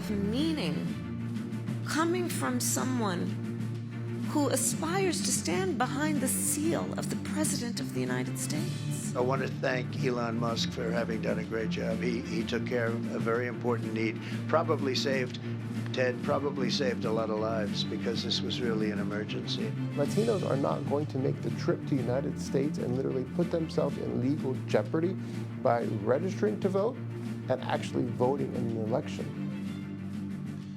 of meaning coming from someone who aspires to stand behind the seal of the President of the United States. I want to thank Elon Musk for having done a great job. He took care of a very important need, probably saved a lot of lives, because this was really an emergency. Latinos are not going to make the trip to the United States and literally put themselves in legal jeopardy by registering to vote and actually voting in an election.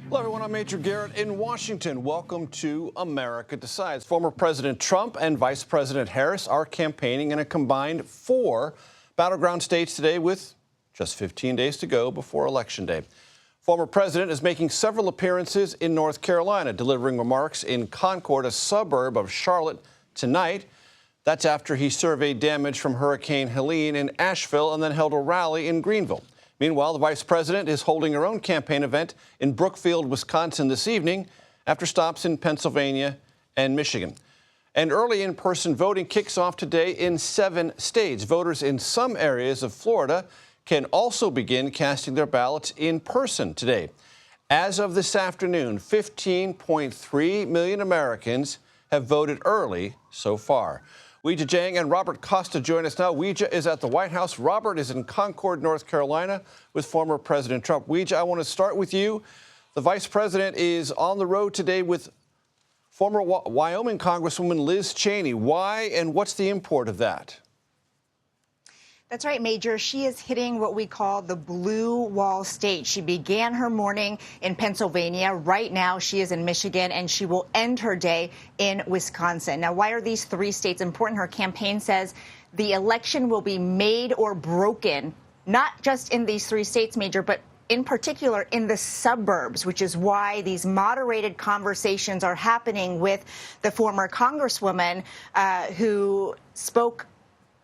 Hello, everyone. I'm Major Garrett in Washington. Welcome to America Decides. Former President Trump and Vice President Harris are campaigning in a combined 4 battleground states today, with just 15 days to go before Election Day. Former president is making several appearances in North Carolina, delivering remarks in Concord, a suburb of Charlotte, tonight. That's after he surveyed damage from Hurricane Helene in Asheville and then held a rally in Greenville. Meanwhile, the vice president is holding her own campaign event in Brookfield, Wisconsin this evening after stops in Pennsylvania and Michigan. And early in-person voting kicks off today in 7 states. Voters in some areas of Florida can also begin casting their ballots in person today. As of this afternoon, 15.3 million Americans have voted early so far. Weijia Jiang and Robert Costa join us now. Weijia is at the White House. Robert is in Concord, North Carolina, with former President Trump. Weijia, I want to start with you. The vice president is on the road today with former Wyoming Congresswoman Liz Cheney. Why, and what's the import of that? That's right, Major. She is hitting what we call the blue wall state. She began her morning in Pennsylvania. Right now, she is in Michigan, and she will end her day in Wisconsin. Now, why are these 3 states important? Her campaign says the election will be made or broken, not just in these 3 states, Major, but in particular in the suburbs, which is why these moderated conversations are happening with the former Congresswoman who spoke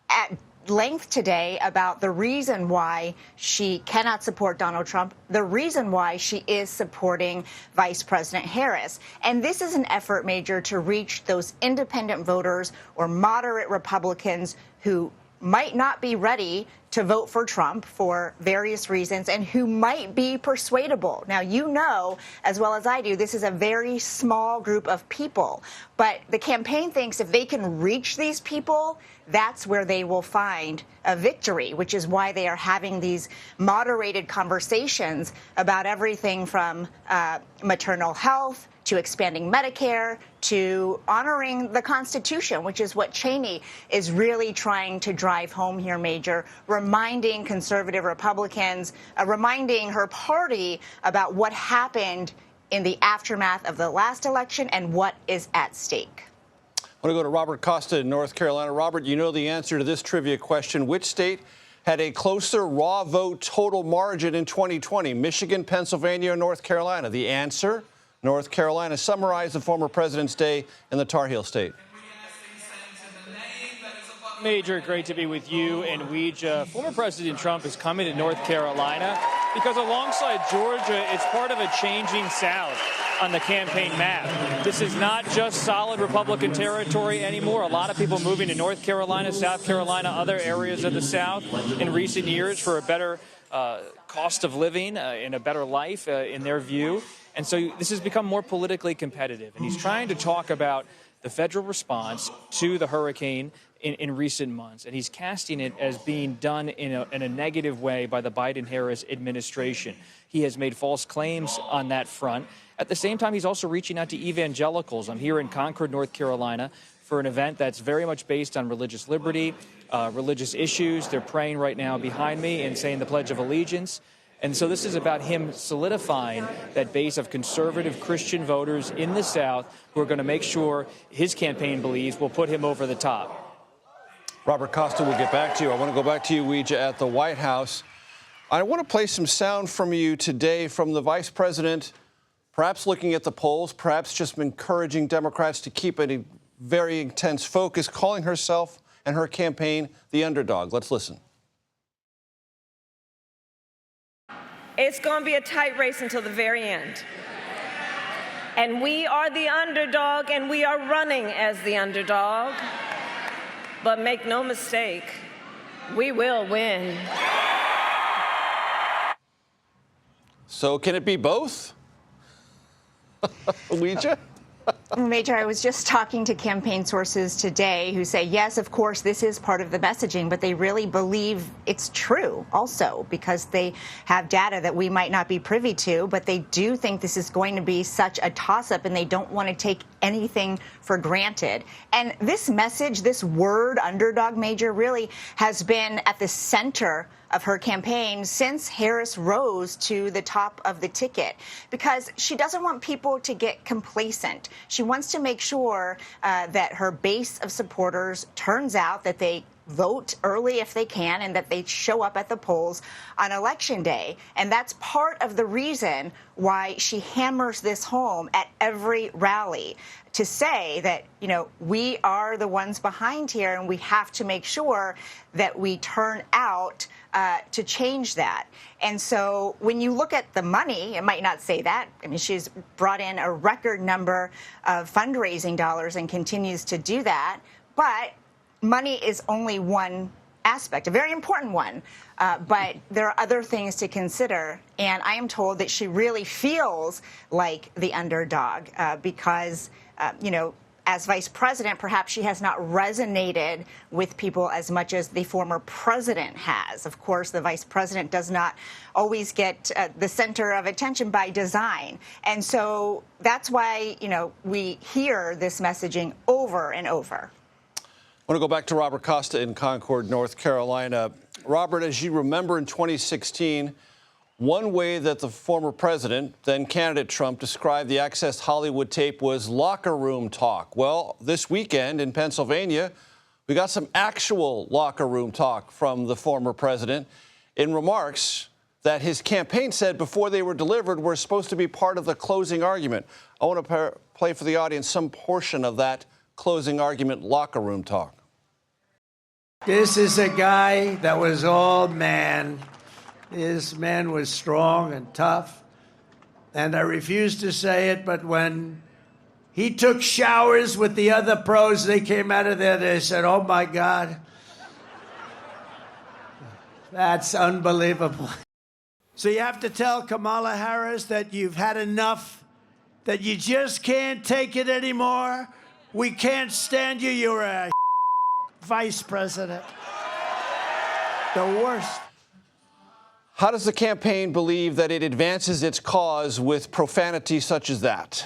at length today about the reason why she cannot support Donald Trump, the reason why she is supporting Vice President Harris. And this is an effort, Major, to reach those independent voters or moderate Republicans who might not be ready to vote for Trump for various reasons and who might be persuadable. Now, you know, as well as I do, this is a very small group of people. But the campaign thinks if they can reach these people, that's where they will find a victory, which is why they are having these moderated conversations about everything from maternal health to expanding Medicare, to honoring the Constitution, which is what Cheney is really trying to drive home here, Major, reminding conservative Republicans, reminding her party about what happened in the aftermath of the last election and what is at stake. I want to go to Robert Costa in North Carolina. Robert, you know the answer to this trivia question. Which state had a closer raw vote total margin in 2020? Michigan, Pennsylvania, or North Carolina? The answer: North Carolina. Summarize the former president's day in the Tar Heel state. Major, great to be with you and Weijia. Former President Trump is coming to North Carolina because alongside Georgia, it's part of a changing South on the campaign map. This is not just solid Republican territory anymore. A lot of people moving to North Carolina, South Carolina, other areas of the South in recent years for a better cost of living and a better life in their view. And so this has become more politically competitive. And he's trying to talk about the federal response to the hurricane in recent months. And he's casting it as being done in a negative way by the Biden-Harris administration. He has made false claims on that front. At the same time, he's also reaching out to evangelicals. I'm here in Concord, North Carolina, for an event that's very much based on religious liberty, religious issues. They're praying right now behind me and saying the Pledge of Allegiance. And so this is about him solidifying that base of conservative Christian voters in the South who are going to make sure his campaign believes will put him over the top. Robert Costa, we'll get back to you. I want to go back to you, Weijia, at the White House. I want to play some sound from you today from the vice president, perhaps looking at the polls, perhaps just encouraging Democrats to keep a very intense focus, calling herself and her campaign the underdog. Let's listen. It's going to be a tight race until the very end. And we are the underdog, and we are running as the underdog. But make no mistake, we will win. So can it be both? Ouija? Major, I was just talking to campaign sources today who say, yes, of course, this is part of the messaging, but they really believe it's true also because they have data that we might not be privy to, but they do think this is going to be such a toss-up and they don't want to take anything for granted. And this message, this word underdog, Major, really has been at the center of her campaign since Harris rose to the top of the ticket, because she doesn't want people to get complacent. She wants to make sure that her base of supporters turns out, that they vote early if they can, and that they show up at the polls on Election Day. And that's part of the reason why she hammers this home at every rally, to say that, you know, we are the ones behind here and we have to make sure that we turn out to change that. And so when you look at the money, it might not say that. I mean, she's brought in a record number of fundraising dollars and continues to do that. But money is only one aspect, a very important one. But there are other things to consider. And I am told that she really feels like the underdog because, you know, as vice president, perhaps she has not resonated with people as much as the former president has. Of course, the vice president does not always get the center of attention by design. And so that's why, you know, we hear this messaging over and over. I want to go back to Robert Costa in Concord, North Carolina. Robert, as you remember in 2016, one way that the former president, then candidate Trump, described the Access Hollywood tape was locker room talk. Well, this weekend in Pennsylvania, we got some actual locker room talk from the former president in remarks that his campaign said before they were delivered were supposed to be part of the closing argument. I want to play for the audience some portion of that closing argument locker room talk. This is a guy that was all man. His man was strong and tough. And I refuse to say it, but when he took showers with the other pros, they came out of there, they said, oh my God, that's unbelievable. So you have to tell Kamala Harris that you've had enough, that you just can't take it anymore. We can't stand you. You're a vice president. The worst. How does the campaign believe that it advances its cause with profanity such as that?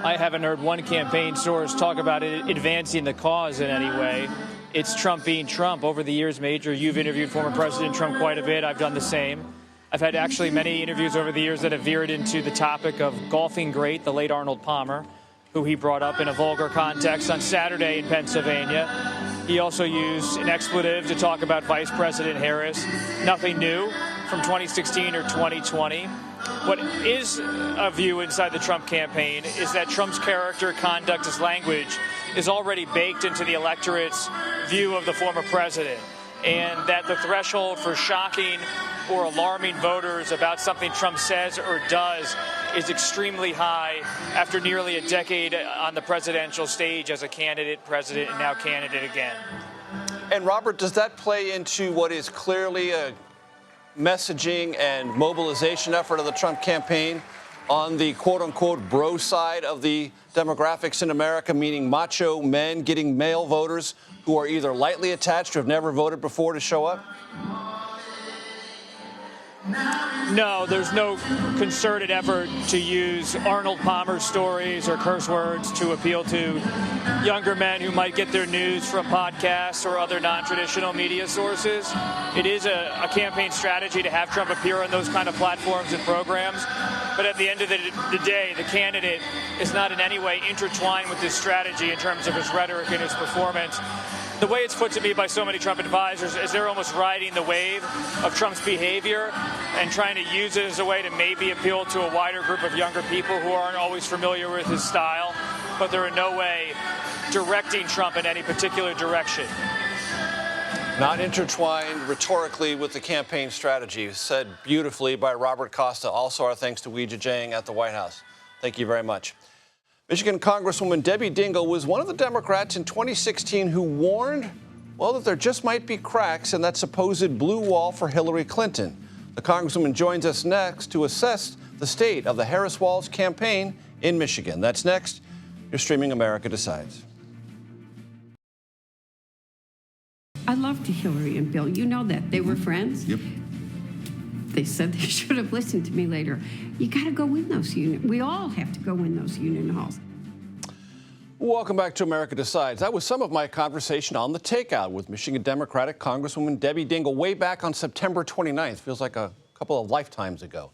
I haven't heard one campaign source talk about it advancing the cause in any way. It's Trump being Trump. Over the years, Major, you've interviewed former President Trump quite a bit. I've done the same. I've had actually many interviews over the years that have veered into the topic of golfing great, the late Arnold Palmer, who he brought up in a vulgar context on Saturday in Pennsylvania. He also used an expletive to talk about Vice President Harris. Nothing new from 2016 or 2020. What is a view inside the Trump campaign is that Trump's character, conduct, his language is already baked into the electorate's view of the former president, and that the threshold for shocking or alarming voters about something Trump says or does is extremely high after nearly a decade on the presidential stage as a candidate, president, and now candidate again. And Robert, does that play into what is clearly a messaging and mobilization effort of the Trump campaign on the quote-unquote bro side of the demographics in America, meaning macho men getting male voters who are either lightly attached or have never voted before to show up? No, there's no concerted effort to use Arnold Palmer stories or curse words to appeal to younger men who might get their news from podcasts or other non-traditional media sources. It is a campaign strategy to have Trump appear on those kind of platforms and programs. But at the end of the day, the candidate is not in any way intertwined with this strategy in terms of his rhetoric and his performance. The way it's put to me by so many Trump advisors is they're almost riding the wave of Trump's behavior and trying to use it as a way to maybe appeal to a wider group of younger people who aren't always familiar with his style, but they're in no way directing Trump in any particular direction. Not intertwined rhetorically with the campaign strategy, said beautifully by Robert Costa. Also our thanks to Ouija Jang at the White House. Thank you very much. Michigan Congresswoman Debbie Dingell was one of the Democrats in 2016 who warned well, that there just might be cracks in that supposed blue wall for Hillary Clinton. The Congresswoman joins us next to assess the state of the Harris-Walz campaign in Michigan. That's next. You're streaming America Decides. I loved Hillary and Bill. You know that. They were friends. Yep. They said they should have listened to me later. You got to go win those union. We all have to go win those union halls. Welcome back to America Decides. That was some of my conversation on the takeout with Michigan Democratic Congresswoman Debbie Dingell way back on September 29th. Feels like a couple of lifetimes ago.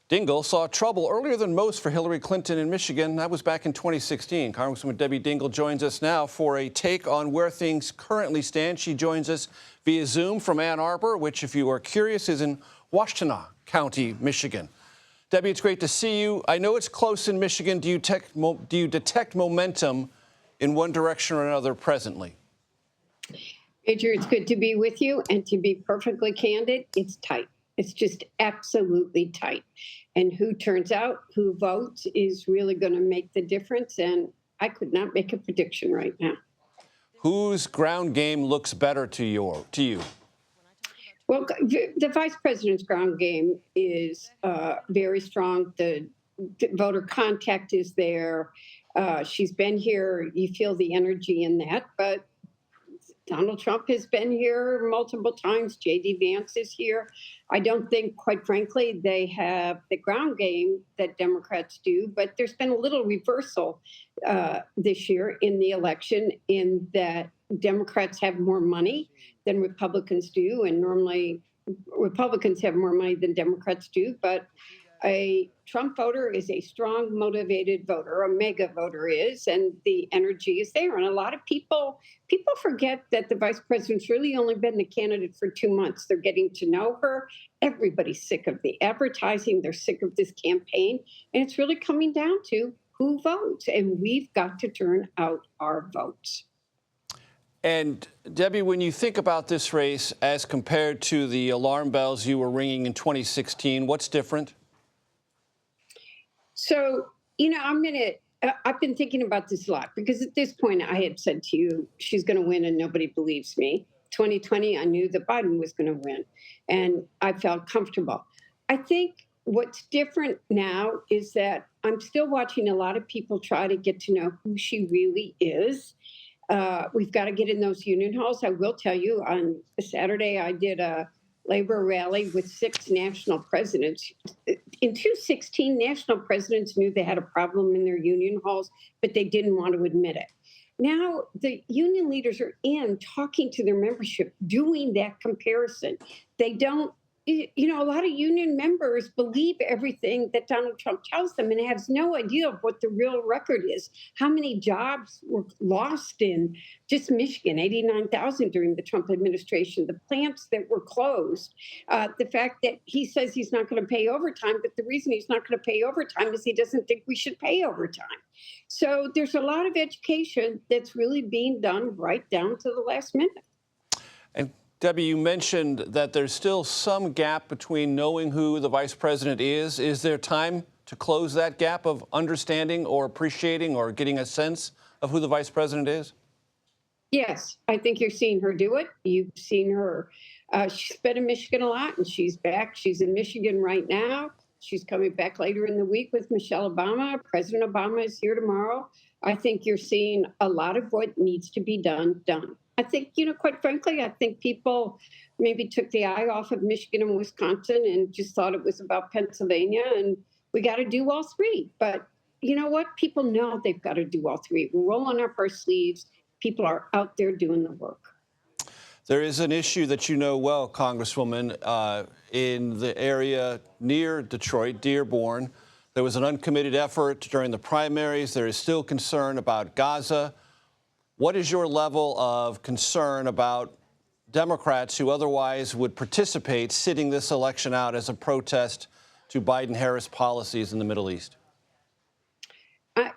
Dingell saw trouble earlier than most for Hillary Clinton in Michigan. That was back in 2016. Congresswoman Debbie Dingell joins us now for a take on where things currently stand. She joins us via Zoom from Ann Arbor, which, if you are curious, is in Washtenaw County, Michigan. Debbie, it's great to see you. I know it's close in Michigan. Do you detect momentum in one direction or another presently? Major, it's good to be with you. And to be perfectly candid, it's tight. It's just absolutely tight. And who turns out, who votes, is really going to make the difference. And I could not make a prediction right now. Whose ground game looks better to you? Well, the vice president's ground game is very strong. The voter contact is there. She's been here. You feel the energy in that. But Donald Trump has been here multiple times. J.D. Vance is here. I don't think, quite frankly, they have the ground game that Democrats do. But there's been a little reversal this year in the election in that Democrats have more money than Republicans do, and normally Republicans have more money than Democrats do. But a Trump voter is a strong, motivated voter, a mega voter is, and the energy is there. And a lot of people forget that the vice president's really only been the candidate for 2 months. They're getting to know her. Everybody's sick of the advertising. They're sick of this campaign. And it's really coming down to who votes. And we've got to turn out our votes. And Debbie, when you think about this race as compared to the alarm bells you were ringing in 2016, what's different? So, I've been thinking about this a lot because at this point I had said to you, she's going to win and nobody believes me. 2020, I knew that Biden was going to win and I felt comfortable. I think what's different now is that I'm still watching a lot of people try to get to know who she really is. We've got to get in those union halls. I will tell you, on Saturday, I did a labor rally with 6 national presidents. In 2016, national presidents knew they had a problem in their union halls, but they didn't want to admit it. Now, the union leaders are in talking to their membership, doing that comparison. They don't, a lot of union members believe everything that Donald Trump tells them and has no idea of what the real record is. How many jobs were lost in just Michigan, 89,000 during the Trump administration, the plants that were closed, the fact that he says he's not going to pay overtime, but the reason he's not going to pay overtime is he doesn't think we should pay overtime. So there's a lot of education that's really being done right down to the last minute. And Debbie, you mentioned that there's still some gap between knowing who the vice president is. Is there time to close that gap of understanding or appreciating or getting a sense of who the vice president is? Yes, I think you're seeing her do it. You've seen her. She's been in Michigan a lot, and she's back. She's in Michigan right now. She's coming back later in the week with Michelle Obama. President Obama is here tomorrow. I think you're seeing a lot of what needs to be done. I think, quite frankly, I think people maybe took the eye off of Michigan and Wisconsin and just thought it was about Pennsylvania, and we got to do all 3. But you know what? People know they've got to do all 3. We're rolling up our sleeves. People are out there doing the work. There is an issue that you know well, Congresswoman, in the area near Detroit, Dearborn. There was an uncommitted effort during the primaries. There is still concern about Gaza. What is your level of concern about Democrats who otherwise would participate sitting this election out as a protest to Biden-Harris policies in the Middle East?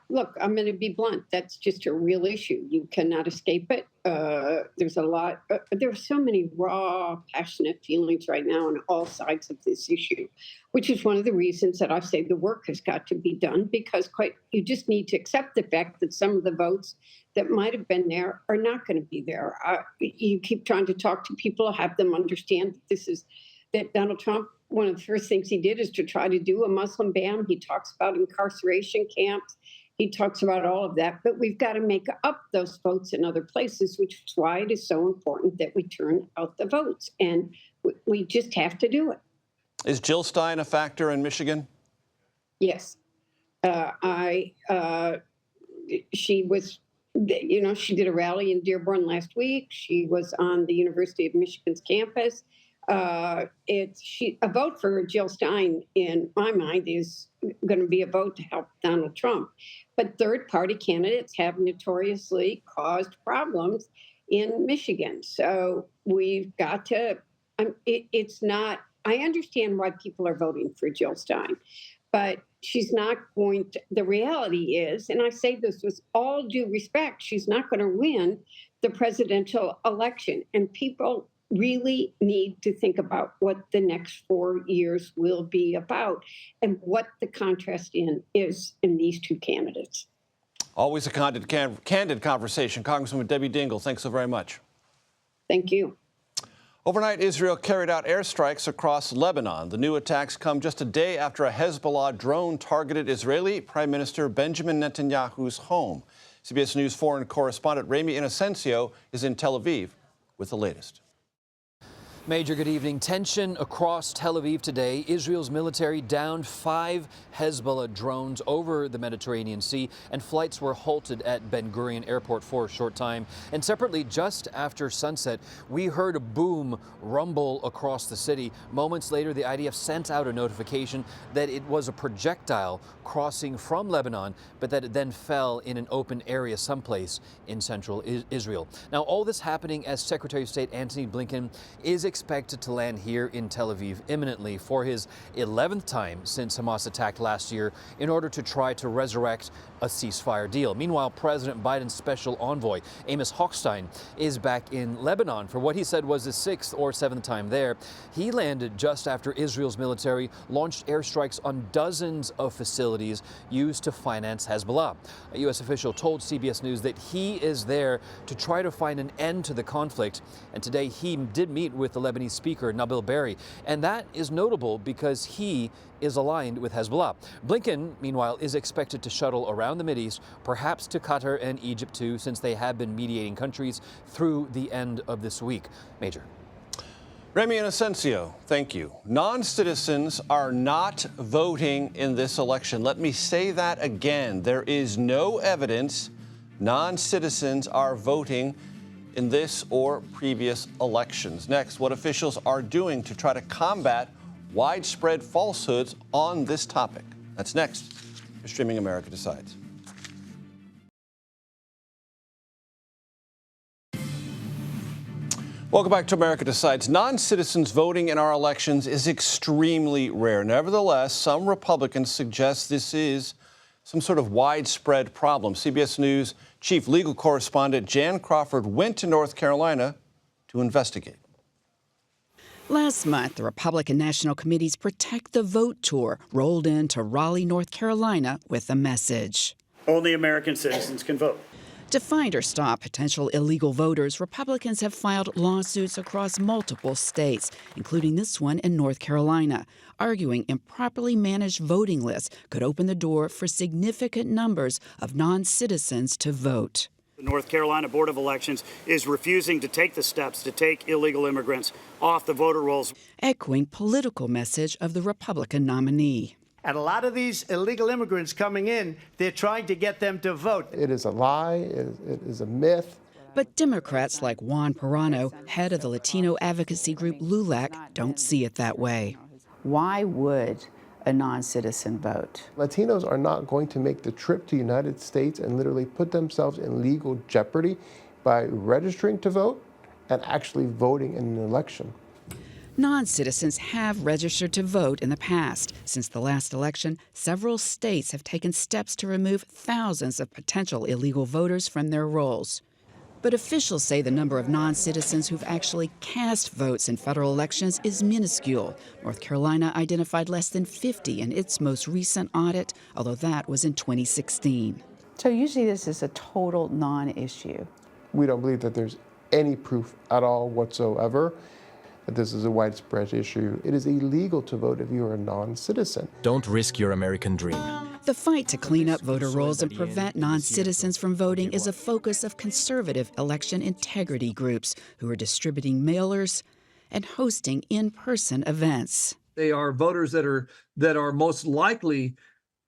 Look, I'm going to be blunt. That's just a real issue. You cannot escape it. There's a lot. There are so many raw, passionate feelings right now on all sides of this issue, which is one of the reasons that I say the work has got to be done, because you just need to accept the fact that some of the votes that might have been there are not going to be there. You keep trying to talk to people, have them understand that Donald Trump, one of the first things he did is to try to do a Muslim ban. He talks about incarceration camps. He talks about all of that, but we've got to make up those votes in other places, which is why it is so important that we turn out the votes, and we just have to do it. Is Jill Stein a factor in Michigan? Yes. She was, she did a rally in Dearborn last week. She was on the University of Michigan's campus. A vote for Jill Stein, in my mind, is going to be a vote to help Donald Trump. But third-party candidates have notoriously caused problems in Michigan. So we've got to, it's not, I understand why people are voting for Jill Stein, but she's not going to, the reality is, and I say this with all due respect, she's not going to win the presidential election. And people really need to think about what the next 4 years will be about and what the contrast is in these two candidates. Always a candid conversation. Congresswoman Debbie Dingell, thanks so very much. Thank you. Overnight, Israel carried out airstrikes across Lebanon. The new attacks come just a day after a Hezbollah drone targeted Israeli Prime Minister Benjamin Netanyahu's home. CBS News foreign correspondent Remi Inocencio is in Tel Aviv with the latest. Major good evening. Tension across Tel Aviv today. Israel's military downed 5 Hezbollah drones over the Mediterranean Sea, and flights were halted at Ben Gurion Airport for a short time. And separately, just after sunset, we heard a boom rumble across the city. Moments later, the IDF sent out a notification that it was a projectile crossing from Lebanon, but that it then fell in an open area someplace in central Israel. Now, all this happening as Secretary of State Antony Blinken is expected to land here in Tel Aviv imminently for his 11th time since Hamas attacked last year in order to try to resurrect a ceasefire deal. Meanwhile, President Biden's special envoy, Amos Hochstein, is back in Lebanon for what he said was his 6th or 7th time there. He landed just after Israel's military launched airstrikes on dozens of facilities used to finance Hezbollah. A U.S. official told CBS News that he is there to try to find an end to the conflict. And today he did meet with the Lebanese speaker, Nabil Berri. And that is notable because he is aligned with Hezbollah. Blinken, meanwhile, is expected to shuttle around the Mideast, perhaps to Qatar and Egypt too, since they have been mediating countries through the end of this week. Major. Remi Inocencio, thank you. Non-citizens are not voting in this election. Let me say that again. There is no evidence non-citizens are voting in this or previous elections. Next, what officials are doing to try to combat widespread falsehoods on this topic. That's next. You're streaming America Decides. Welcome back to America Decides. Non-citizens voting in our elections is extremely rare. Nevertheless, some Republicans suggest this is some sort of widespread problem. CBS News chief legal correspondent Jan Crawford went to North Carolina to investigate. Last month, the Republican National Committee's Protect the Vote tour rolled into Raleigh, North Carolina with a message. Only American citizens can vote. To find or stop potential illegal voters, Republicans have filed lawsuits across multiple states, including this one in North Carolina, arguing improperly managed voting lists could open the door for significant numbers of non-citizens to vote. The North Carolina Board of Elections is refusing to take the steps to take illegal immigrants off the voter rolls. Echoing political message of the Republican nominee. And a lot of these illegal immigrants coming in, they're trying to get them to vote. It is a lie. It is a myth. But Democrats like Juan Perrano, head of the Latino advocacy group LULAC, don't see it that way. Why would a non-citizen vote? Latinos are not going to make the trip to the United States and literally put themselves in legal jeopardy by registering to vote and actually voting in an election. Non-citizens have registered to vote in the past. Since the last election, several states have taken steps to remove thousands of potential illegal voters from their rolls. But officials say the number of non-citizens who've actually cast votes in federal elections is minuscule. North Carolina identified less than 50 in its most recent audit, although that was in 2016. So usually this is a total non-issue. We don't believe that there's any proof at all whatsoever that this is a widespread issue. It is illegal to vote if you are a non-citizen. Don't risk your American dream. The fight to clean up voter rolls and prevent non-citizens from voting is a focus of conservative election integrity groups who are distributing mailers and hosting in-person events. They are voters that are most likely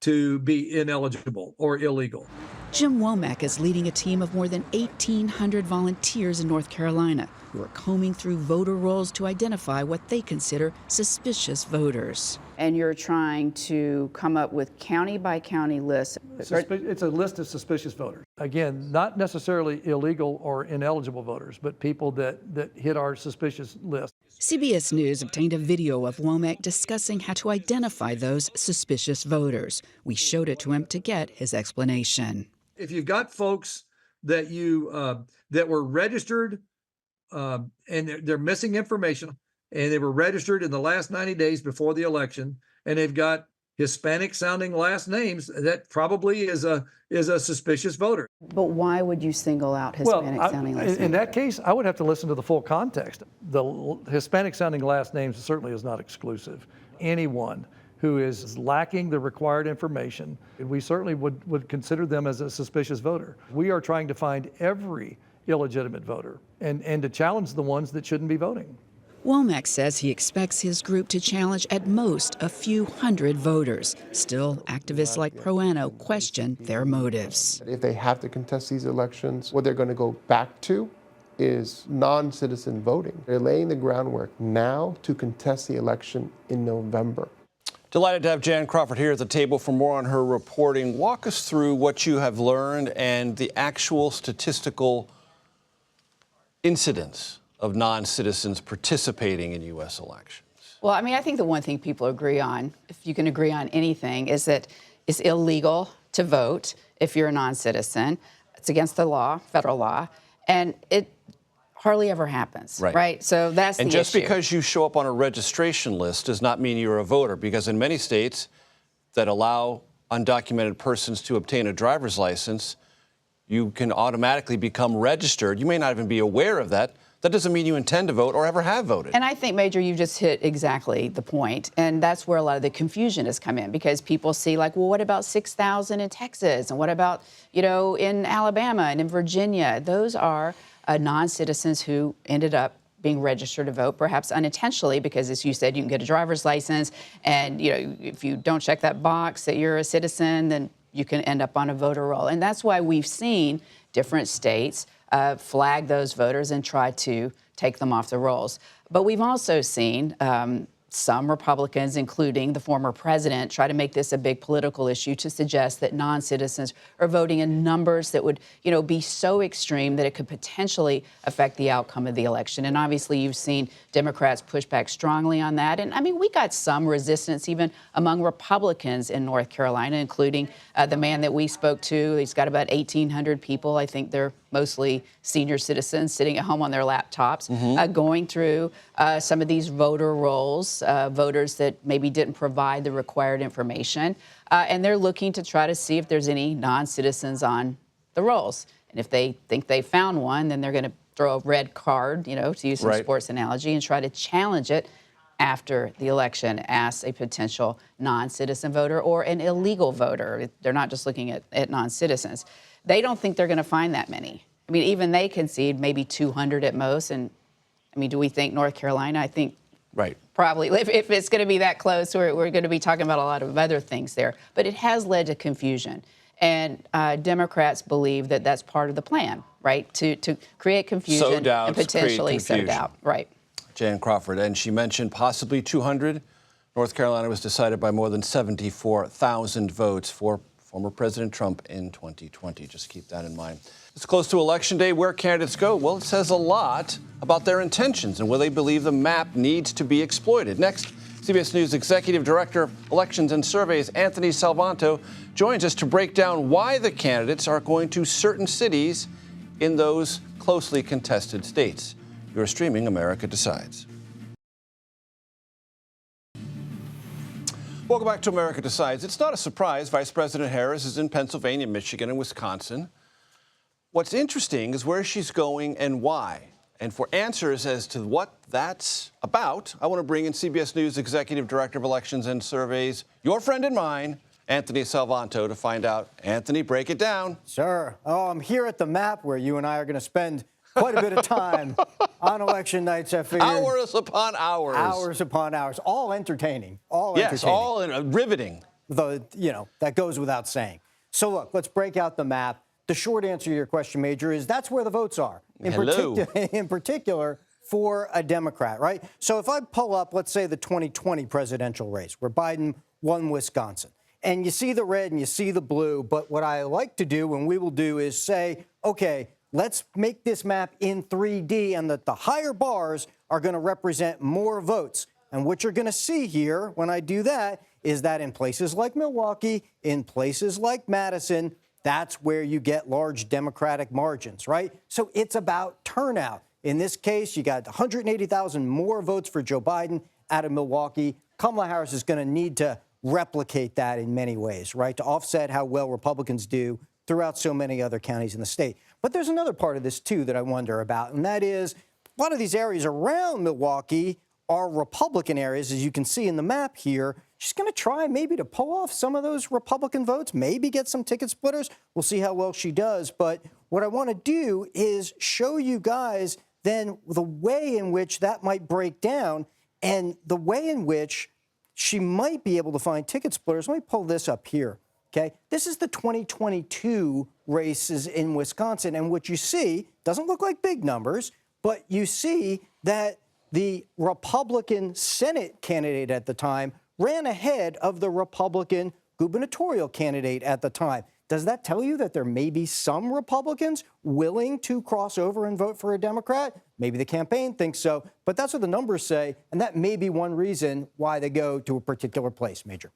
to be ineligible or illegal. Jim Womack is leading a team of more than 1,800 volunteers in North Carolina who are combing through voter rolls to identify what they consider suspicious voters. And you're trying to come up with county-by-county lists. It's a list of suspicious voters. Again, not necessarily illegal or ineligible voters, but people that hit our suspicious list. CBS News obtained a video of Womack discussing how to identify those suspicious voters. We showed it to him to get his explanation. If you've got folks that that were registered and they're missing information, and they were registered in the last 90 days before the election, and they've got Hispanic-sounding last names, that probably is a suspicious voter. But why would you single out Hispanic-sounding last names? In that case, I would have to listen to the full context. The Hispanic-sounding last names certainly is not exclusive. Anyone who is lacking the required information, we certainly would consider them as a suspicious voter. We are trying to find every illegitimate voter and to challenge the ones that shouldn't be voting. Womack says he expects his group to challenge at most a few hundred voters. Still, activists like ProAnno question their motives. If they have to contest these elections, what they're going to go back to is non-citizen voting. They're laying the groundwork now to contest the election in November. Delighted to have Jan Crawford here at the table for more on her reporting. Walk us through what you have learned and the actual statistical incidence of non-citizens participating in U.S. elections. Well, I mean, I think the one thing people agree on, if you can agree on anything, is that it's illegal to vote if you're a non-citizen. It's against the law, federal law, and it hardly ever happens, right? So that's the issue. And just because you show up on a registration list does not mean you're a voter, because in many states that allow undocumented persons to obtain a driver's license, you can automatically become registered. You may not even be aware of that. That doesn't mean you intend to vote or ever have voted. And I think, Major, you just hit exactly the point. And that's where a lot of the confusion has come in, because people see, like, well, what about 6,000 in Texas? And what about, in Alabama and in Virginia? Those are non-citizens who ended up being registered to vote, perhaps unintentionally, because, as you said, you can get a driver's license. And, if you don't check that box that you're a citizen, then you can end up on a voter roll. And that's why we've seen different states flag those voters and try to take them off the rolls. But we've also seen some Republicans, including the former president, try to make this a big political issue to suggest that non-citizens are voting in numbers that would, be so extreme that it could potentially affect the outcome of the election. And obviously, you've seen Democrats push back strongly on that. And I mean, we got some resistance even among Republicans in North Carolina, including the man that we spoke to. He's got about 1,800 people. I think they're mostly senior citizens sitting at home on their laptops, going through some of these voter rolls, voters that maybe didn't provide the required information. And they're looking to try to see if there's any non-citizens on the rolls. And if they think they found one, then they're going to throw a red card, to use some sports analogy, and try to challenge it after the election as a potential non-citizen voter or an illegal voter. They're not just looking at non-citizens. They don't think they're going to find that many. I mean, even they concede maybe 200 at most. And, I mean, do we think North Carolina? I think probably. If it's going to be that close, we're going to be talking about a lot of other things there. But it has led to confusion. And Democrats believe that that's part of the plan, right, to create confusion and potentially sow doubt. Right. Jan Crawford. And she mentioned possibly 200. North Carolina was decided by more than 74,000 votes for former President Trump in 2020. Just keep that in mind. It's close to Election Day. Where candidates go? Well, it says a lot about their intentions and whether they believe the map needs to be exploited. Next, CBS News Executive Director of Elections and Surveys, Anthony Salvanto, joins us to break down why the candidates are going to certain cities in those closely contested states. You're streaming America Decides. Welcome back to America Decides. It's not a surprise Vice President Harris is in Pennsylvania, Michigan, and Wisconsin. What's interesting is where she's going and why. And for answers as to what that's about, I want to bring in CBS News Executive Director of Elections and Surveys, your friend and mine, Anthony Salvanto, to find out. Anthony, break it down. Sure. Oh, I'm here at the map where you and I are going to spend quite a bit of time on election nights, I figured. Hours upon hours. Hours upon hours. All entertaining. All yes, entertaining. all riveting. Though, that goes without saying. So, look, let's break out the map. The short answer to your question, Major, is that's where the votes are. In particular, for a Democrat, right? So if I pull up, let's say, the 2020 presidential race, where Biden won Wisconsin, and you see the red and you see the blue, but what I like to do, and we will do, is say, okay, let's make this map in 3D, and that the higher bars are going to represent more votes. And what you're going to see here when I do that is that in places like Milwaukee, in places like Madison, that's where you get large Democratic margins, right? So it's about turnout. In this case, you got 180,000 more votes for Joe Biden out of Milwaukee. Kamala Harris is going to need to replicate that in many ways, right, to offset how well Republicans do throughout so many other counties in the state. But there's another part of this, too, that I wonder about, and that is a lot of these areas around Milwaukee are Republican areas, as you can see in the map here. She's going to try maybe to pull off some of those Republican votes, maybe get some ticket splitters. We'll see how well she does. But what I want to do is show you guys then the way in which that might break down and the way in which she might be able to find ticket splitters. Let me pull this up here. Okay, this is the 2022 races in Wisconsin, and what you see doesn't look like big numbers, but you see that the Republican Senate candidate at the time ran ahead of the Republican gubernatorial candidate at the time. Does that tell you that there may be some Republicans willing to cross over and vote for a Democrat? Maybe the campaign thinks so, but that's what the numbers say, and that may be one reason why they go to a particular place, Major.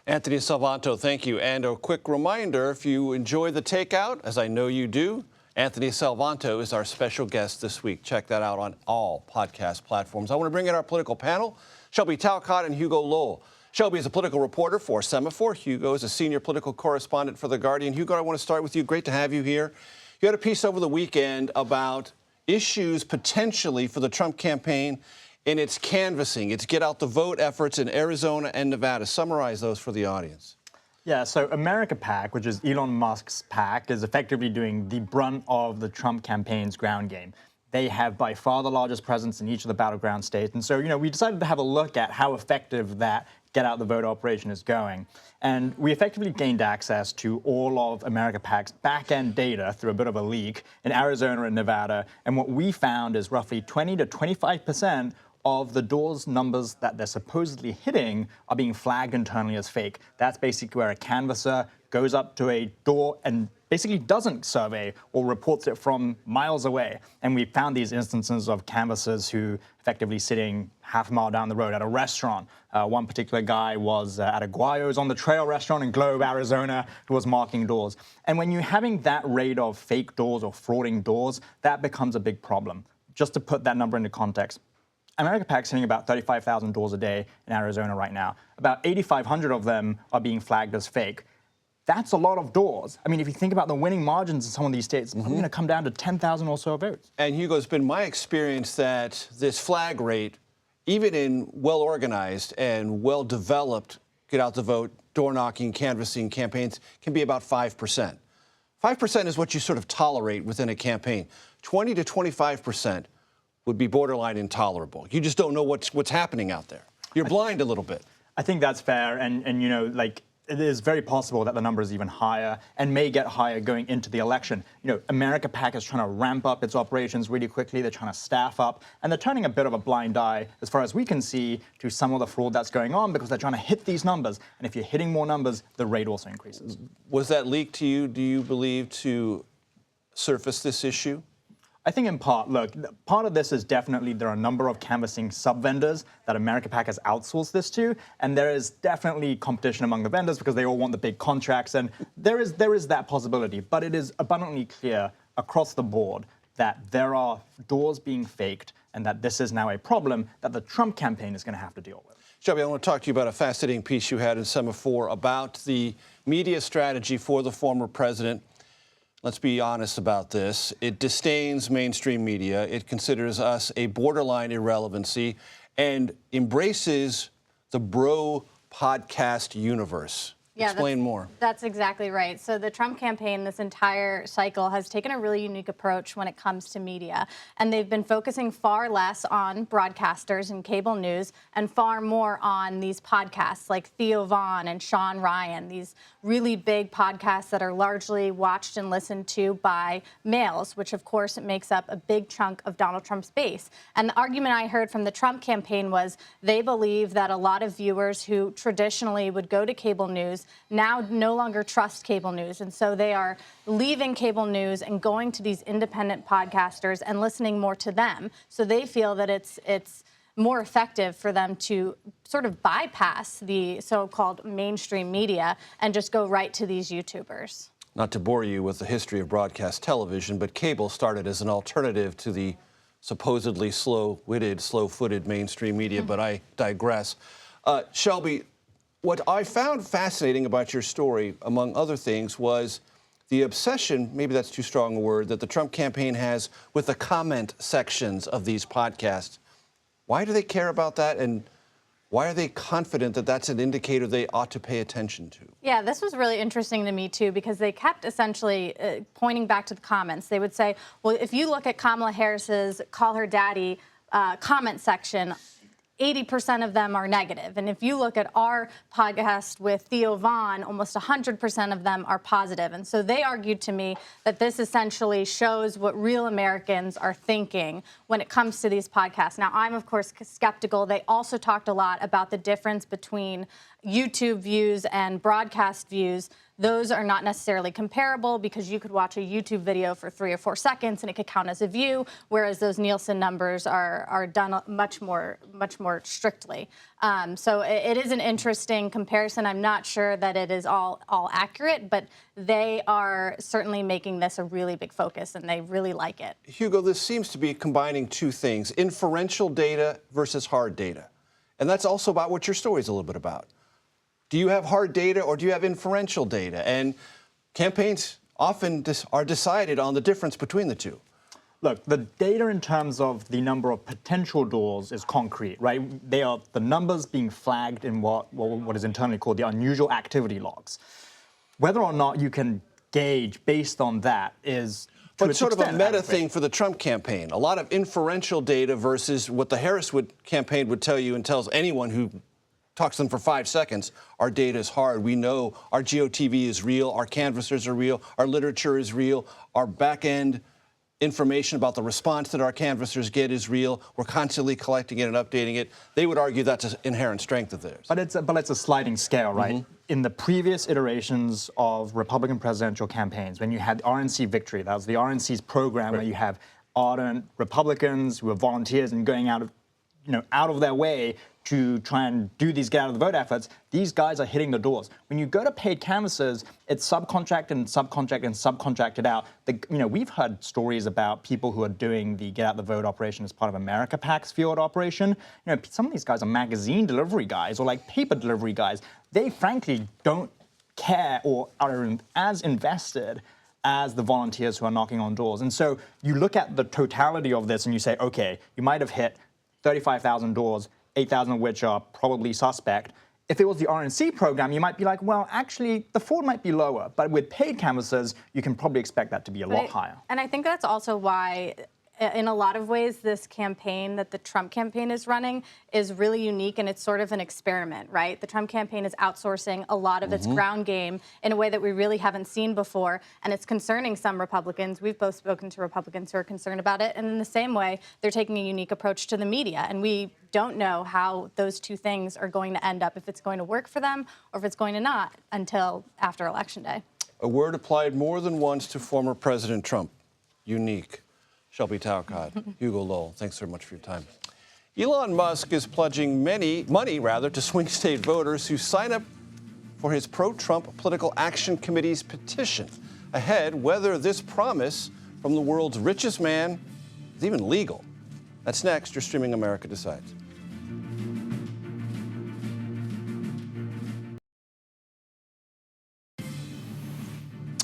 Anthony Salvanto, thank you. And a quick reminder, if you enjoy the takeout, as I know you do, Anthony Salvanto is our special guest this week. Check that out on all podcast platforms. I want to bring in our political panel, Shelby Talcott and Hugo Lowell. Shelby is a political reporter for Semaphore. Hugo is a senior political correspondent for The Guardian. Hugo, I want to start with you. Great to have you here. You had a piece over the weekend about issues potentially for the Trump campaign in its canvassing, its get out the vote efforts in Arizona and Nevada. Summarize those for the audience. Yeah, so America PAC, which is Elon Musk's PAC, is effectively doing the brunt of the Trump campaign's ground game. They have by far the largest presence in each of the battleground states. And so, we decided to have a look at how effective that get out the vote operation is going. And we effectively gained access to all of America PAC's back-end data through a bit of a leak in Arizona and Nevada. And what we found is roughly 20 to 25% of the doors numbers that they're supposedly hitting are being flagged internally as fake. That's basically where a canvasser goes up to a door and basically doesn't survey or reports it from miles away. And we found these instances of canvassers who effectively sitting half a mile down the road at a restaurant. One particular guy was at a Guayo's on the Trail restaurant in Globe, Arizona, who was marking doors. And when you're having that rate of fake doors or frauding doors, that becomes a big problem. Just to put that number into context, America PAC's hitting about 35,000 doors a day in Arizona right now. About 8,500 of them are being flagged as fake. That's a lot of doors. I mean, if you think about the winning margins in some of these states, it's going to come down to 10,000 or so votes. And Hugo, it's been my experience that this flag rate, even in well-organized and well-developed get-out-the-vote, door-knocking, canvassing campaigns, can be about 5%. 5% is what you sort of tolerate within a campaign. 20 to 25% would be borderline intolerable. You just don't know what's happening out there. You're blind a little bit. I think that's fair, and it is very possible that the number is even higher and may get higher going into the election. America PAC is trying to ramp up its operations really quickly. They're trying to staff up, and they're turning a bit of a blind eye, as far as we can see, to some of the fraud that's going on because they're trying to hit these numbers. And if you're hitting more numbers, the rate also increases. Was that leaked to you, do you believe, to surface this issue? I think in part, look, part of this is definitely there are a number of canvassing sub-vendors that America PAC has outsourced this to, and there is definitely competition among the vendors because they all want the big contracts, and there is that possibility. But it is abundantly clear across the board, that there are doors being faked and that this is now a problem that the Trump campaign is going to have to deal with. Shelby, I want to talk to you about a fascinating piece you had in Semaphore about the media strategy for the former president. Let's be honest about this. It disdains mainstream media. It considers us a borderline irrelevancy and embraces the bro podcast universe. Yeah, Explain more. That's exactly right. So the Trump campaign, this entire cycle, has taken a really unique approach when it comes to media. And they've been focusing far less on broadcasters and cable news and far more on these podcasts like Theo Vaughn and Sean Ryan, these really big podcasts that are largely watched and listened to by males, which of course makes up a big chunk of Donald Trump's base. And the argument I heard from the Trump campaign was they believe that a lot of viewers who traditionally would go to cable news now no longer trust cable news. And so they are leaving cable news and going to these independent podcasters and listening more to them. So they feel that it's more effective for them to sort of bypass the so-called mainstream media and just go right to these YouTubers. Not to bore you with the history of broadcast television, but cable started as an alternative to the supposedly slow-witted, slow-footed mainstream media, but I digress. Shelby, what I found fascinating about your story, among other things, was the obsession, maybe that's too strong a word, that the Trump campaign has with the comment sections of these podcasts. Why do they care about that, and why are they confident that that's an indicator they ought to pay attention to? Yeah, this was really interesting to me, too, because they kept essentially pointing back to the comments. They would say, well, if you look at Kamala Harris's Call Her Daddy comment section, 80% of them are negative. And if you look at our podcast with Theo Vaughn, almost 100% of them are positive. And so they argued to me that this essentially shows what real Americans are thinking when it comes to these podcasts. Now, I'm, of course, skeptical. They also talked a lot about the difference between YouTube views and broadcast views. Those are not necessarily comparable because you could watch a YouTube video for 3 or 4 seconds and it could count as a view, whereas those Nielsen numbers are done much more strictly. So it is an interesting comparison. I'm not sure that it is all accurate, but they are certainly making this a really big focus and they really like it. Hugo, this seems to be combining two things, inferential data versus hard data. And that's also about what your story is a little bit about. Do you have hard data or do you have inferential data? And campaigns often are decided on the difference between the two. Look, the data in terms of the number of potential doors is concrete, right? They are the numbers being flagged in what is internally called the unusual activity logs. Whether or not you can gauge based on that is but sort of a meta thing for the Trump campaign. A lot of inferential data versus what the Harris campaign would tell you and tells anyone who talks to them for 5 seconds. Our data is hard. We know our GOTV is real. Our canvassers are real. Our literature is real. Our back-end information about the response that our canvassers get is real. We're constantly collecting it and updating it. They would argue that's an inherent strength of theirs. But it's a sliding scale, right? Mm-hmm. In the previous iterations of Republican presidential campaigns, when you had RNC Victory, that was the RNC's program where you have ardent Republicans who are volunteers and going out of their way to try and do these get out of the vote efforts, these guys are hitting the doors. When you go to paid canvassers, it's subcontracted and subcontracted and subcontracted out. We've heard stories about people who are doing the get out the vote operation as part of America PAC's field operation. Some of these guys are magazine delivery guys or like paper delivery guys. They frankly don't care or are as invested as the volunteers who are knocking on doors. And so you look at the totality of this and you say, okay, you might have hit 35,000 doors, 8,000 of which are probably suspect. If it was the RNC program, you might be like, well, actually, the fraud might be lower. But with paid canvassers, you can probably expect that to be a lot higher. And I think that's also why, in a lot of ways, this campaign that the Trump campaign is running is really unique, and it's sort of an experiment, right? The Trump campaign is outsourcing a lot of its ground game in a way that we really haven't seen before, and it's concerning some Republicans. We've both spoken to Republicans who are concerned about it, and in the same way, they're taking a unique approach to the media, and we don't know how those two things are going to end up, if it's going to work for them or if it's going to not, until after Election Day. A word applied more than once to former President Trump, unique. Shelby Talcott, Hugo Lowell, thanks so much for your time. Elon Musk is pledging money to swing state voters who sign up for his pro-Trump Political Action Committee's petition. Ahead, whether this promise from the world's richest man is even legal. That's next. You're streaming America Decides.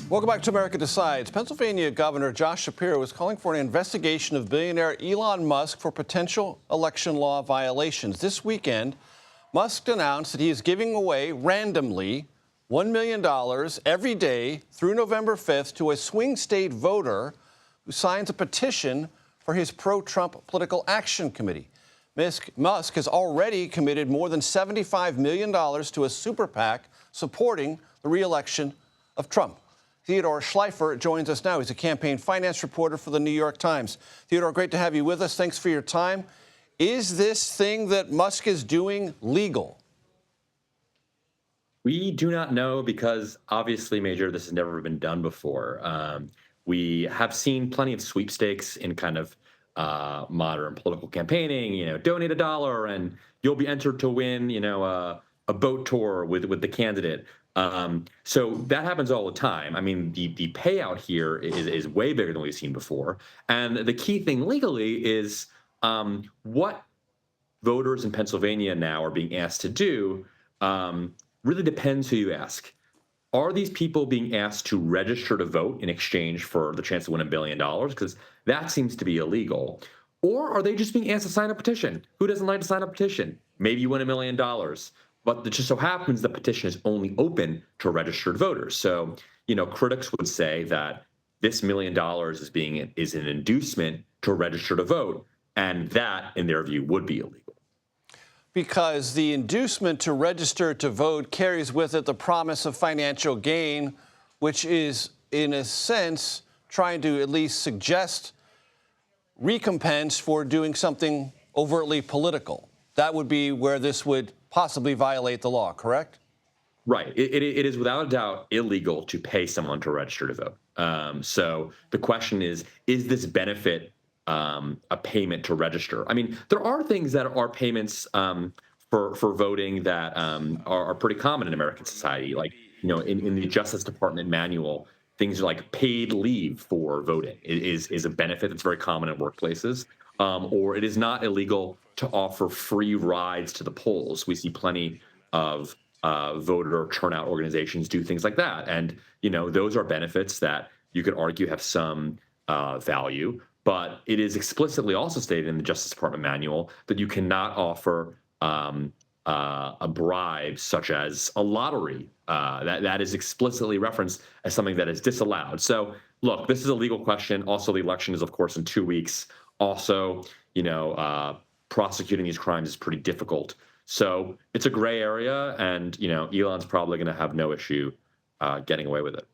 Welcome back to America Decides. Pennsylvania Governor Josh Shapiro is calling for an investigation of billionaire Elon Musk for potential election law violations. This weekend, Musk announced that he is giving away randomly $1 million every day through November 5th to a swing state voter who signs a petition for his pro-Trump Political Action Committee. Musk has already committed more than $75 million to a super PAC supporting the re-election of Trump. Theodore Schleifer joins us now. He's a campaign finance reporter for the New York Times. Theodore, great to have you with us. Thanks for your time. Is this thing that Musk is doing legal? We do not know because obviously, Major, this has never been done before. We have seen plenty of sweepstakes in kind of modern political campaigning. Donate $1 and you'll be entered to win, a boat tour with the candidate. So that happens all the time. I mean, the payout here is way bigger than we've seen before. And the key thing legally is what voters in Pennsylvania now are being asked to do really depends who you ask. Are these people being asked to register to vote in exchange for the chance to win $1 billion? Because that seems to be illegal. Or are they just being asked to sign a petition? Who doesn't like to sign a petition? Maybe you win $1 million. But it just so happens the petition is only open to registered voters. So, critics would say that this $1 million is an inducement to register to vote, and that, in their view, would be illegal. Because the inducement to register to vote carries with it the promise of financial gain, which is, in a sense, trying to at least suggest recompense for doing something overtly political. That would be where this would possibly violate the law, correct? Right. It is without a doubt illegal to pay someone to register to vote. So the question is this benefit a payment to register? I mean, there are things that are payments for voting that are pretty common in American society. Like, in the Justice Department manual, things like paid leave for voting is a benefit that's very common in workplaces. Or it is not illegal to offer free rides to the polls. We see plenty of voter turnout organizations do things like that. And, those are benefits that you could argue have some value. But it is explicitly also stated in the Justice Department manual that you cannot offer a bribe such as a lottery. That is explicitly referenced as something that is disallowed. So, look, this is a legal question. Also, the election is, of course, in 2 weeks. Also, prosecuting these crimes is pretty difficult. So it's a gray area, and, Elon's probably going to have no issue getting away with it.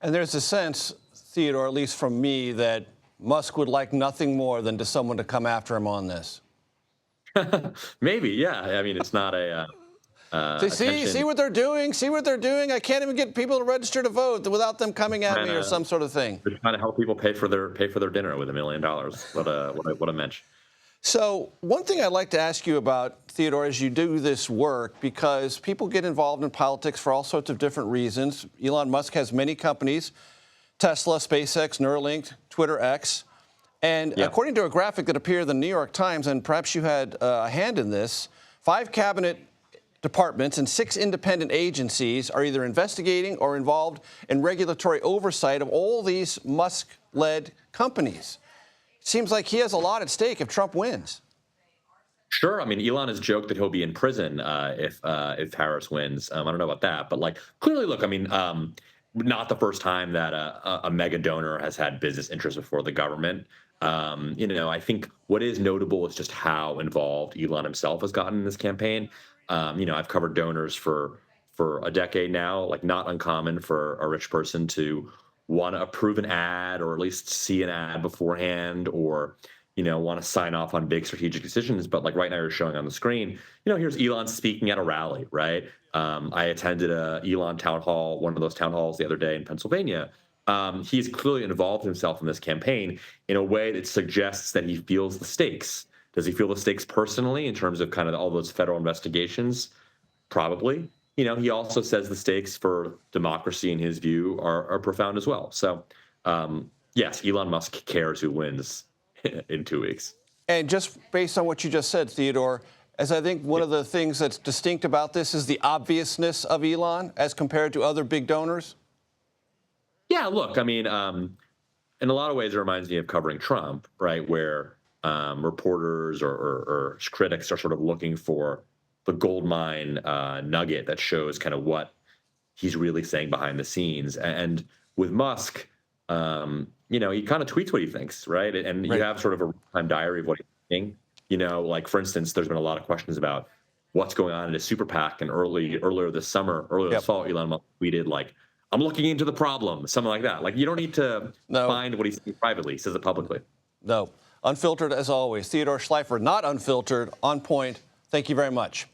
And there's a sense, Theodore, at least from me, that Musk would like nothing more than someone to come after him on this. Maybe, yeah. I mean, it's not a... See what they're doing? See what they're doing? I can't even get people to register to vote without them coming at me or some sort of thing. They're trying to help people pay for their dinner with $1 million. What a mensch. So one thing I'd like to ask you about, Theodore, as you do this work, because people get involved in politics for all sorts of different reasons. Elon Musk has many companies: Tesla, SpaceX, Neuralink, Twitter X. And according to a graphic that appeared in the New York Times, and perhaps you had a hand in this, 5 cabinet departments and 6 independent agencies are either investigating or involved in regulatory oversight of all these Musk-led companies. It seems like he has a lot at stake if Trump wins. Sure. I mean, Elon has joked that he'll be in prison if Harris wins. I don't know about that, but clearly, look, I mean, not the first time that a mega donor has had business interests before the government. I think what is notable is just how involved Elon himself has gotten in this campaign. I've covered donors for a decade now, not uncommon for a rich person to want to approve an ad or at least see an ad beforehand or, want to sign off on big strategic decisions. But right now you're showing on the screen, here's Elon speaking at a rally, right? I attended a Elon town hall, one of those town halls the other day in Pennsylvania. He's clearly involved himself in this campaign in a way that suggests that he feels the stakes. Does he feel the stakes personally in terms of kind of all those federal investigations? Probably. He also says the stakes for democracy, in his view, are profound as well. So yes, Elon Musk cares who wins in 2 weeks. And just based on what you just said, Theodore, as I think one of the things that's distinct about this is the obviousness of Elon as compared to other big donors? Yeah, look, I mean, in a lot of ways, it reminds me of covering Trump, right, where reporters or critics are sort of looking for the goldmine nugget that shows kind of what he's really saying behind the scenes. And with Musk, he kind of tweets what he thinks, right? And you have sort of a real-time diary of what he's thinking. Like, for instance, there's been a lot of questions about what's going on in his super PAC. And earlier this fall, Elon Musk tweeted, like, I'm looking into the problem, something like that. Like, you don't need to find what he's saying privately. He says it publicly. No. Unfiltered as always. Theodore Schleifer, not unfiltered, on point. Thank you very much.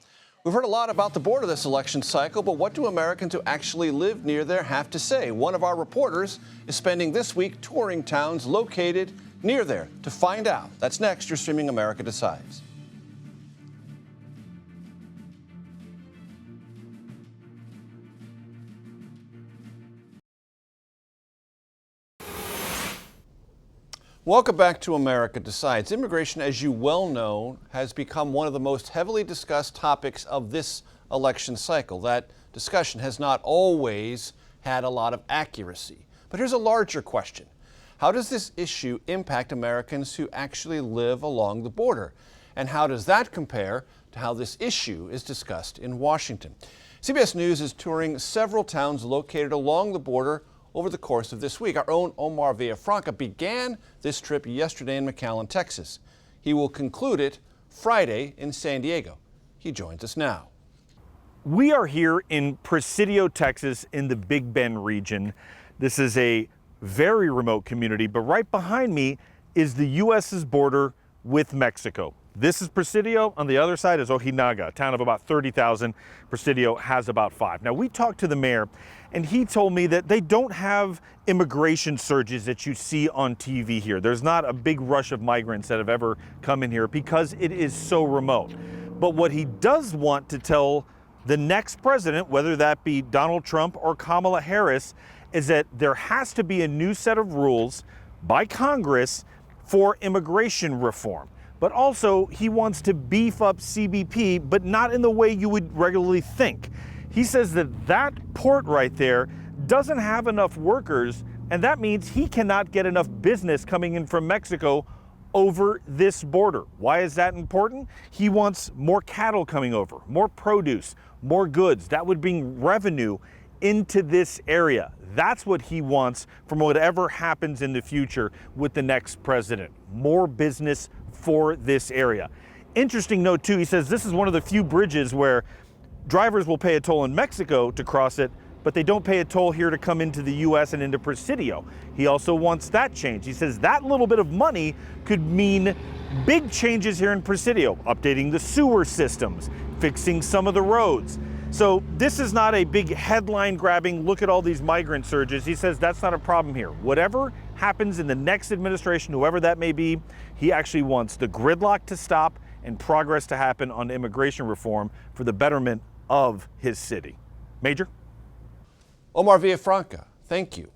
We've heard a lot about the border this election cycle, but what do Americans who actually live near there have to say? One of our reporters is spending this week touring towns located near there to find out. That's next. You're streaming America Decides. Welcome back to America Decides. Immigration, as you well know, has become one of the most heavily discussed topics of this election cycle. That discussion has not always had a lot of accuracy. But here's a larger question. How does this issue impact Americans who actually live along the border? And how does that compare to how this issue is discussed in Washington? CBS News is touring several towns located along the border over the course of this week. Our own Omar Villafranca began this trip yesterday in McAllen, Texas. He will conclude it Friday in San Diego. He joins us now. We are here in Presidio, Texas, in the Big Bend region. This is a very remote community, but right behind me is the U.S.'s border with Mexico. This is Presidio. On the other side is Ojinaga, a town of about 30,000. Presidio has about 5. Now, we talked to the mayor, and he told me that they don't have immigration surges that you see on TV here. There's not a big rush of migrants that have ever come in here because it is so remote. But what he does want to tell the next president, whether that be Donald Trump or Kamala Harris, is that there has to be a new set of rules by Congress for immigration reform. But also, he wants to beef up CBP, but not in the way you would regularly think. He says that that port right there doesn't have enough workers, and that means he cannot get enough business coming in from Mexico over this border. Why is that important? He wants more cattle coming over, more produce, more goods. That would bring revenue into this area. That's what he wants from whatever happens in the future with the next president. More business for this area. Interesting note too, he says this is one of the few bridges where drivers will pay a toll in Mexico to cross it, but they don't pay a toll here to come into the U.S. and into Presidio. He also wants that change. He says that little bit of money could mean big changes here in Presidio, updating the sewer systems, fixing some of the roads. So this is not a big headline grabbing, look at all these migrant surges. He says that's not a problem here. Whatever happens in the next administration, whoever that may be, he actually wants the gridlock to stop and progress to happen on immigration reform for the betterment of his city. Major? Omar Villafranca, thank you.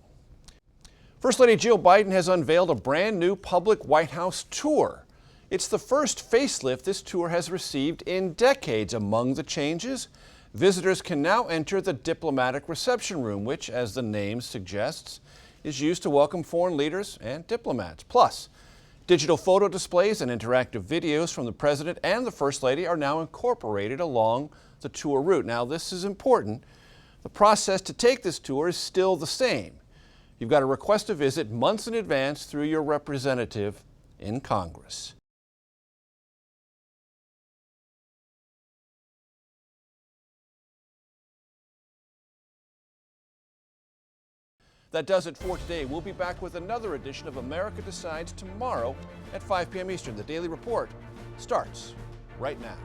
First Lady Jill Biden has unveiled a brand new public White House tour. It's the first facelift this tour has received in decades. Among the changes, visitors can now enter the diplomatic reception room, which, as the name suggests, is used to welcome foreign leaders and diplomats. Plus, digital photo displays and interactive videos from the president and the First Lady are now incorporated along the tour route. Now, this is important. The process to take this tour is still the same. You've got to request a visit months in advance through your representative in Congress. That does it for today. We'll be back with another edition of America Decides tomorrow at 5 p.m. Eastern. The Daily Report starts right now.